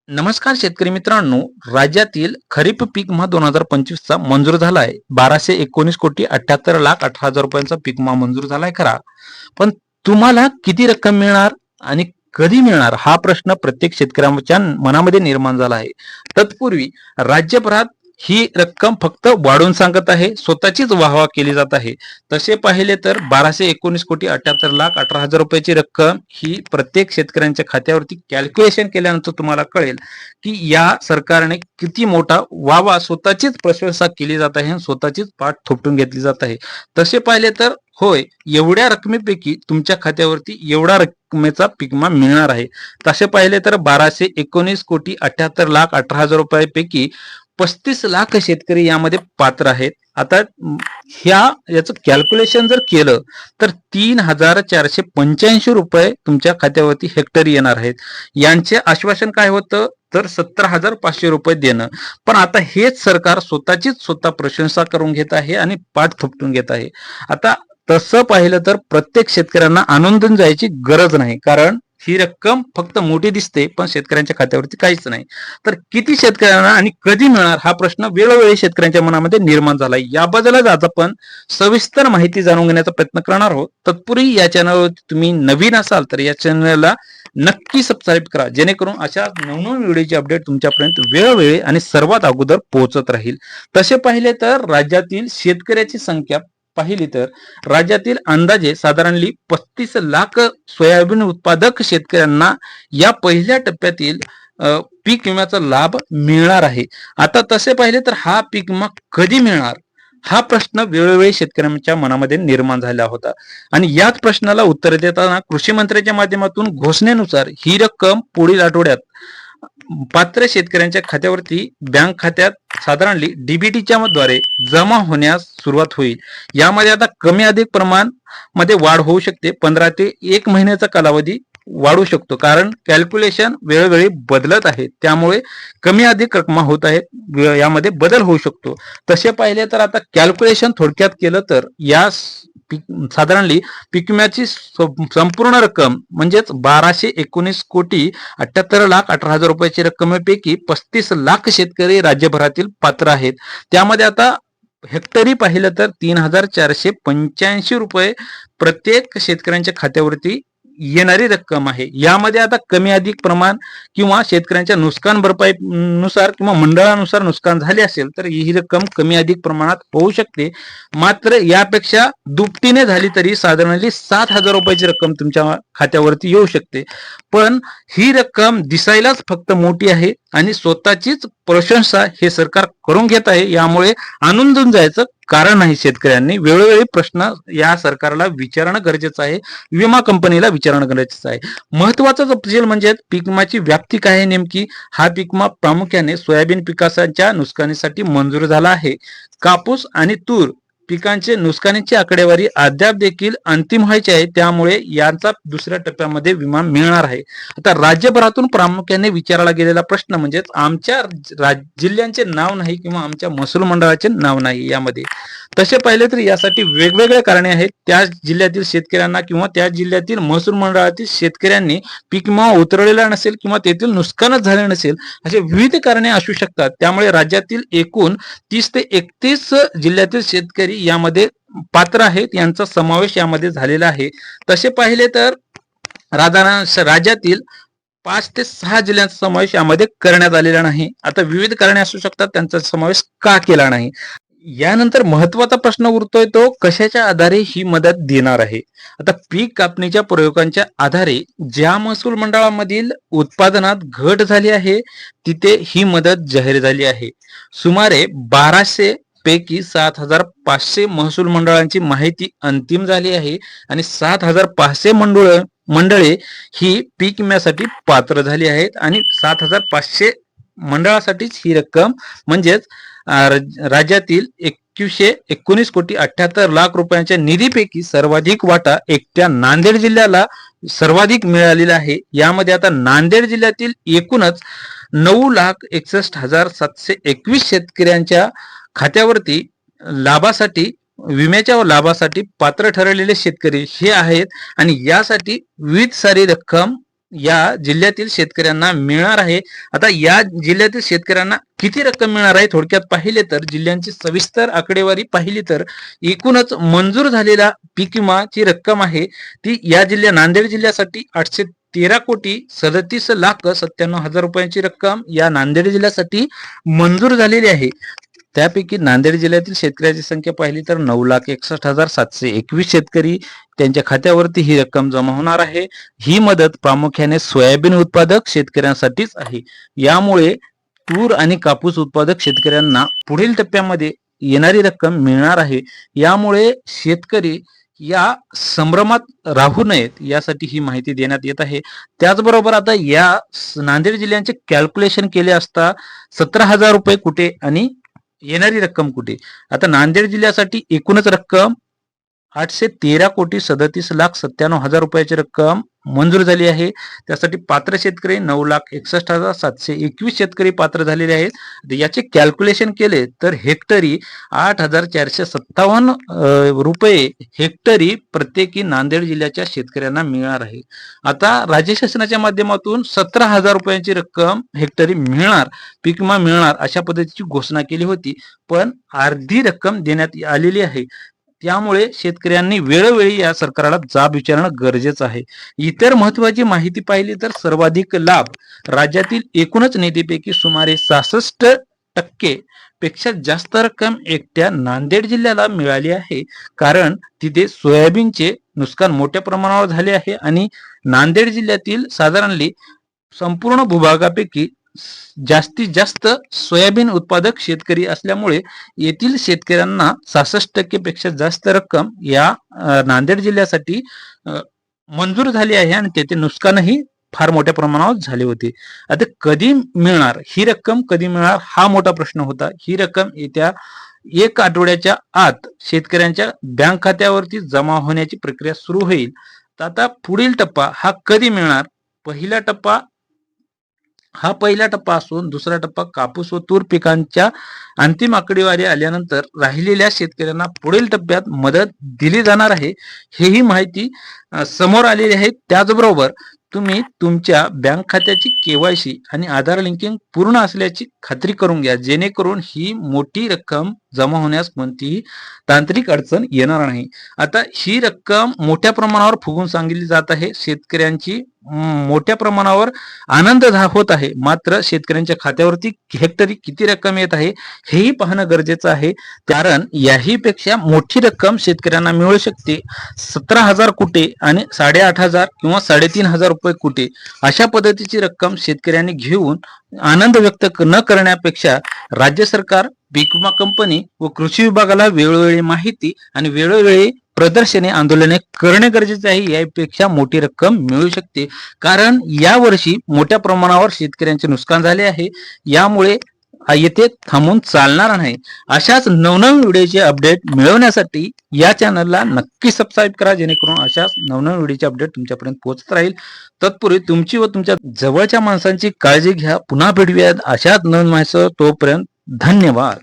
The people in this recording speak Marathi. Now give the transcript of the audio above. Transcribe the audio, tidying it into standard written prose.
नमस्कार शेतकरी मित्रांनो. राज्यातील खरीप पीक विमा 2025चा मंजूर झाला आहे. 1219,78,18,18,000 रुपयांचा पीक विमा मंजूर झालाय खरा, पण तुम्हाला किती रक्कम मिळणार आणि कधी मिळणार हा प्रश्न प्रत्येक शेतकऱ्याच्या मनामध्ये निर्माण झाला आहे. तत्पूर्वी राज्यभरात ही रक्कम फक्त वाढवून सांगत आहे, स्वतःचीच वाहवा केली जात आहे. तसे पाहिले तर 1219,78,18,000 रुपयाची रक्कम ही प्रत्येक शेतकऱ्यांच्या खात्यावरती कॅल्क्युलेशन केल्यानंतर तुम्हाला कळेल की या सरकारने किती मोठा वावा, स्वतःचीच प्रशंसा केली जात आहे आणि स्वतःचीच पाठ थोपटून घेतली जात आहे. तसे पाहिले तर होय, एवढ्या रकमेपैकी तुमच्या खात्यावरती एवढा रकमेचा पीक विमा मिळणार आहे. तसे पाहिले तर 1219,78,18,000 रुपयापैकी 35 लाख शेतकरी यामध्ये पात्र आहेत. आता याचं कॅल्क्युलेशन जर केलं तर 3,485 रुपये तुमच्या खात्यावरती हेक्टरी येणार आहेत. यांचे आश्वासन काय होतं तर 70,500 रुपये देणं. पण आता हेच सरकार स्वतः प्रशंसा करून घेत आहे आणि पाठ थोपटून घेत आहे. आता तसं पाहिलं तर प्रत्येक शेतकऱ्यांना आनंदून जायची गरज नाही, कारण ही रक्कम फक्त मोठी दिसते पण शेतकऱ्यांच्या खात्यावरती काहीच नाही. तर किती शेतकऱ्यांना आणि कधी मिळणार हा प्रश्न वेळोवेळी शेतकऱ्यांच्या मनामध्ये निर्माण झालाय. याबद्दलच आज आपण सविस्तर माहिती जाणून घेण्याचा प्रयत्न करणार आहोत. तत्पूर्वी या चॅनलवरती तुम्ही नवीन असाल तर या चॅनलला नक्की सबस्क्राईब करा, जेणेकरून अशा नवनवीन व्हिडिओची अपडेट तुमच्यापर्यंत वेळोवेळी आणि सर्वात अगोदर पोहोचत राहील. तसे पाहिले तर राज्यातील शेतकऱ्याची संख्या पाहिली तर राज्यातील अंदाजे साधारणली 35 लाख सोयाबीन उत्पादक शेतकऱ्यांना या पहिल्या टप्प्यातील पीक विम्याचा लाभ मिळणार आहे. आता तसे पाहिले तर हा पीक विमा कधी मिळणार हा प्रश्न वेळोवेळी शेतकऱ्यांच्या मनामध्ये निर्माण झाला होता आणि याच प्रश्नाला उत्तर देताना कृषी मंत्र्यांच्या माध्यमातून घोषणेनुसार ही रक्कम पुढील आठवड्यात पात्र शेतकऱ्यांच्या खात्यावरती बँक खात्यात साधारणली डीबीटीच्या द्वारे जमा होण्यास सुरुवात होईल. यामध्ये आता कमी अधिक प्रमाण मध्ये वाढ होऊ शकते. 15 ते 1 महिन्याचा कालावधी वाढू शकतो, कारण कॅल्क्युलेशन वेळोवेळी बदलत आहे, त्यामुळे कमी अधिक रक्कम होत आहेत, यामध्ये बदल होऊ शकतो. तसे पाहिले तर आता कॅल्क्युलेशन थोडक्यात केलं तर या साधारणली पीक विम्याची संपूर्ण रक्कम म्हणजेच 1219,78,18,000 रुपयाची रक्कमेपैकी 35 लाख शेतकरी राज्यभरातील पात्र आहेत. त्यामध्ये आता हेक्टरी पाहिलं तर 3,485 रुपये प्रत्येक शेतकऱ्यांच्या खात्यावरती येणारी रक्कम आहे. यामध्ये आता कमी अधिक प्रमाण किंवा शेतकऱ्यांच्या नुकसान भरपाई नुसार किंवा मंडळानुसार नुकसान झाले असेल तर ही रक्कम कमी अधिक प्रमाणात होऊ शकते. मात्र यापेक्षा दुपटीने झाली तरी साधारणतः 7,000 रुपयाची रक्कम तुमच्या खात्यावरती येऊ शकते. पण ही रक्कम दिसायलाच फक्त मोठी आहे आणि स्वतःचीच प्रशंसा हे सरकार करून घेत आहे, यामुळे आनंदून जायचं कारण नाही. शेतकऱ्यांनी वेळोवेळी प्रश्न या सरकारला विचारणं गरजेचं आहे, विमा कंपनीला विचारणं गरजेचं आहे. महत्वाचा तपशील म्हणजे पीक विम्याची व्याप्ती काय आहे नेमकी. हा पीक विमा प्रामुख्याने सोयाबीन पिकाच्या नुकसानीसाठी मंजूर झाला आहे. कापूस आणि तूर पिकांचे नुकसानीची आकडेवारी अद्याप देखील अंतिम व्हायची आहे, त्यामुळे यांचा दुसऱ्या टप्प्यामध्ये विमा मिळणार आहे. आता राज्यभरातून प्रामुख्याने विचारला गेलेला प्रश्न म्हणजे आमच्या जिल्ह्यांचे नाव नाही किंवा आमच्या महसूल मंडळाचे नाव नाही यामध्ये. तसे पाहिले तर यासाठी वेगवेगळे कारणे आहेत. त्या जिल्ह्यातील शेतकऱ्यांना किंवा त्या जिल्ह्यातील महसूल मंडळातील शेतकऱ्यांनी पीक विमा उतरवलेला नसेल किंवा तेथील नुकसानच झाले नसेल, असे विविध कारणे असू शकतात. त्यामुळे राज्यातील एकूण 30 ते 31 जिल्ह्यातील शेतकरी यामध्ये पात्र आहेत, यांचा समावेश यामध्ये झालेला आहे. तसे पाहिले तर राज्यातील 5 ते 6 जिल्ह्यांचा समावेश यामध्ये करण्यात आलेला नाही. आता विविध कारणे असू शकतात त्यांचा समावेश का केला नाही. यानंतर महत्वाचा प्रश्न उरतोय तो कशाच्या आधारे ही मदत देणार आहे. आता पीक कापणीच्या प्रयोगांच्या आधारे ज्या महसूल मंडळामधील उत्पादनात घट झाली आहे तिथे ही मदत जाहीर झाली आहे. सुमारे 1200 पैकी 7,500 महसूल मंडळांची माहिती अंतिम झाली आहे आणि 7,500 मंडळे ही पीक विम्यासाठी पात्र झाली आहेत आणि 7,500 मंडळासाठीच ही रक्कम म्हणजेच राज्यातील 21,19,78,00,000 रुपयांच्या निधीपैकी सर्वाधिक वाटा एकट्या नांदेड जिल्ह्याला सर्वाधिक मिळालेला आहे. यामध्ये आता नांदेड जिल्ह्यातील एकूणच 9,61,721 शेतकऱ्यांच्या खात्यावरती विम्याच्या लाभासाठी पात्र ठरलेले शेतकरी हे आहेत आणि यासाठी विविध सारी रक्कम या जिल्ह्यातील शेतकऱ्यांना मिळणार आहे. आता या जिल्ह्यातील शेतकऱ्यांना किती रक्कम मिळणार आहे थोडक्यात पाहिले तर जिल्ह्यांची सविस्तर आकडेवारी पाहिली तर एकूणच मंजूर झालेला पीक विमाची रक्कम आहे ती या नांदेड जिल्ह्यासाठी 813,37,97,000 रुपयांची रक्कम या नांदेड जिल्ह्यासाठी मंजूर झालेली आहे. त्यापैकी नांदेड जिल्ह्यातील शेतकऱ्याची संख्या पाहिली तर 9,61,721 शेतकरी त्यांच्या खात्यावरती ही रक्कम जमा होणार आहे. ही मदत प्रामुख्याने सोयाबीन उत्पादक शेतकऱ्यांसाठीच आहे. यामुळे तूर आणि कापूस उत्पादक शेतकऱ्यांना पुढील टप्प्यामध्ये येणारी रक्कम मिळणार आहे. यामुळे शेतकरी या संभ्रमात राहू नयेत यासाठी ही माहिती देण्यात येत आहे. त्याचबरोबर आता या नांदेड जिल्ह्याचे कॅल्क्युलेशन केले असता 17,000 रुपये कुठे आणि येणारी रक्कम कुठे. आता नांदेड जिल्ह्यासाठी एकूणच रक्कम 813,37,97,000 रुपयाची रक्कम मंजूर झाली आहे. त्यासाठी पात्र शेतकरी 9,61,721 शेतकरी पात्र झालेले आहेत. याचे कॅल्क्युलेशन केले तर हेक्टरी 8,457 रुपये हेक्टरी प्रत्येकी नांदेड जिल्ह्याच्या शेतकऱ्यांना मिळणार आहे. आता राज्य शासनाच्या माध्यमातून 17,000 रुपयांची रक्कम हेक्टरी मिळणार, पीक विमा मिळणार अशा पद्धतीची घोषणा केली होती, पण अर्धी रक्कम देण्यात आलेली आहे. त्यामुळे शेतकऱ्यांनी वेळोवेळी या सरकारला जाब विचारणं गरजेचं आहे. इतर महत्वाची माहिती पाहिली तर सर्वाधिक लाभ राज्यातील एकूणच निधीपैकी सुमारे 66% पेक्षा जास्त रक्कम एकट्या नांदेड जिल्ह्याला मिळाली आहे. कारण तिथे सोयाबीनचे नुकसान मोठ्या प्रमाणावर झाले आहे आणि नांदेड जिल्ह्यातील साधारणली संपूर्ण भूभागापैकी जास्तीत जास्त सोयाबीन उत्पादक शेतकरी असल्यामुळे येथील शेतकऱ्यांना 66% पेक्षा जास्त रक्कम या नांदेड जिल्ह्यासाठी मंजूर झाली आहे आणि तेथे नुकसानही फार मोठ्या प्रमाणावर झाले होते. आता कधी मिळणार ही रक्कम, कधी मिळणार हा मोठा प्रश्न होता. ही रक्कम येत्या 1 आठवड्याच्या आत शेतकऱ्यांच्या बँक खात्यावरती जमा होण्याची प्रक्रिया सुरू होईल. तर आता पुढील टप्पा हा कधी मिळणार. पहिला टप्पा असून दुसरा टप्पा कापूस व तूर पिकांच्या अंतिम आकडेवारी आल्यानंतर राहिलेल्या शेतकऱ्यांना पुढील टप्प्यात मदत दिली जाणार आहे. हेही माहिती समोर आलेली आहे. त्याचबरोबर तुम्ही तुमच्या बँक खात्याची केवायसी आणि आधार लिंकिंग पूर्ण असल्याची खात्री करून घ्या, जेणेकरून ही मोठी रक्कम जमा होण्यास कोणतीही तांत्रिक अडचण येणार नाही. आता ही रक्कम मोठ्या प्रमाणावर फुगून सांगितली जात आहे. शेतकऱ्यांची मोठ्या प्रमाणावर आनंद होत आहे. मात्र शेतकऱ्यांच्या खात्यावरती हेक्टरी किती रक्कम येत आहे हेही पाहणं गरजेचं आहे. कारण याही पेक्षा मोठी रक्कम शेतकऱ्यांना मिळू शकते. 17,000 कुठे आणि 8,500 किंवा 3,500 रुपये कुठे अशा पद्धतीची रक्कम शेतकऱ्यांनी घेऊन आनंद व्यक्त न करण्यापेक्षा राज्य सरकार, पीक विमा कंपनी व कृषी विभागाला वेळोवेळी माहिती आणि वेळोवेळी प्रदर्शने, आंदोलने करणे गरजेचे आहे. यापेक्षा मोठी रक्कम मिळू शकते. कारण यावर्षी मोठ्या प्रमाणावर शेतकऱ्यांचे नुकसान झाले आहे. यामुळे येथे थांबून चालणार नाही. अशाच नवनवीन व्हिडिओचे अपडेट मिळवण्यासाठी या चॅनलला नक्की सबस्क्राईब करा, जेणेकरून अशाच नवनवीन व्हिडिओचे अपडेट तुमच्यापर्यंत पोहोचत राहील. तत्पूर्वी तुमची व तुमच्या जवळच्या माणसांची काळजी घ्या. पुन्हा भेटूयात अशाच नवीन माहिती. तोपर्यंत धन्यवाद.